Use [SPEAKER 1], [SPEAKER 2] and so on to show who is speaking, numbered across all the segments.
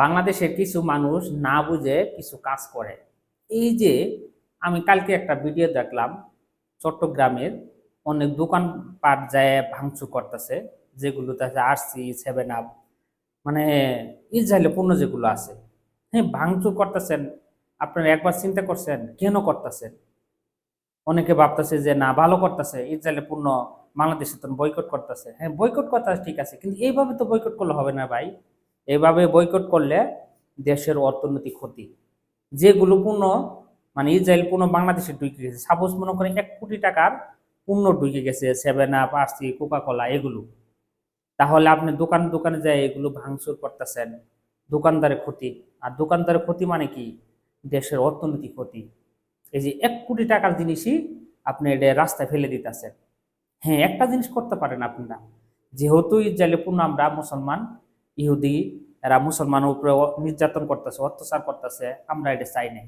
[SPEAKER 1] বাংলাদেশের কিছু মানুষ না বুঝে কিছু কাজ করে। এই যে আমি কালকে একটা ভিডিও দেখলাম, চট্টগ্রামের অনেক দোকানপাট যায় ভাঙচুর করতেছে, যেগুলোতে আছে আরসি, সেভেন আপ, মানে ইসরায়েলের পণ্য যেগুলো আছে, হ্যাঁ ভাঙচুর করতেছেন। আপনারা একবার চিন্তা করছেন কেন করতেছেন? অনেকে ভাবতেছে যে না ভালো করতেছে, ইসরায়েলের পণ্য বাংলাদেশে তো বয়কট করতেছে। হ্যাঁ বয়কট করতে ঠিক আছে, কিন্তু এইভাবে তো বয়কট করলে হবে না ভাই। এইভাবে বয়কট করলে দেশের অর্থনৈতিক ক্ষতি। যেগুলো পণ্য মানে ইসরায়েল পণ্য বাংলাদেশে ঢুকে গেছে, সাপোজ মনে করেন 1 কোটি টাকার পণ্য ঢুকে গেছে, Seven Up, RC, Coca Cola এগুলো, তাহলে আপনি দোকানে দোকানে যায় এগুলো ভাঙচুর করতেছেন, দোকানদারের ক্ষতি। আর দোকানদারের ক্ষতি মানে কি? দেশের অর্থনৈতিক ক্ষতি। এই যে 1 কোটি টাকার জিনিসই আপনি এটা রাস্তায় ফেলে দিতেছেন। হ্যাঁ একটা জিনিস করতে পারেন আপনারা, যেহেতু ইসরায়েলের পূর্ণ আমরা মুসলমান, ইহুদি এরা মুসলমানের উপরে নির্যাতন করতেছে, অত্যাচার করতেছে, আমরা এটা চাই না।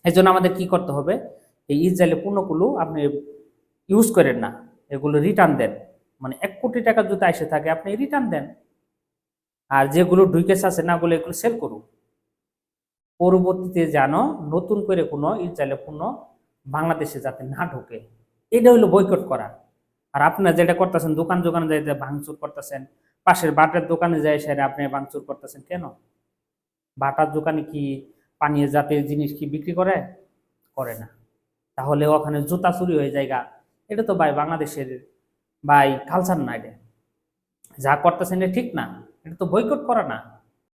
[SPEAKER 1] এই জন্য আমাদের কি করতে হবে? এই ইসরায়েলের পণ্যগুলো আপনি ইউজ করেন না, এগুলো রিটার্ন দেন। মানে 1 কোটি টাকার যদি এসে থাকে আপনি রিটার্ন দেন। আর যেগুলো ঢুকেছে আছে না, ওগুলো এগুলো সেল করুন। পরবর্তীতে যেন নতুন করে কোনো ইসরায়েলের পণ্য বাংলাদেশে যাতে না ঢোকে, এটা হলো বয়কট করা। আর আপনারা যেটা করতেছেন, দোকান দোকানে যাই ভাঙচুর করতেছেন, পাশের বাটার দোকানে যাই সেটা আপনি ভাঙচুর করতেছেন কেন? বাটার দোকানে কি পানীয় জাতীয় জিনিস কি বিক্রি করে? করে না। তাহলে ওখানে জুতা চুরি হয়ে জায়গা, এটা তো ভাই বাংলাদেশের ভাই কালচার না। এটা যা করতেছেন এটা ঠিক না, এটা তো বয়কট করা না।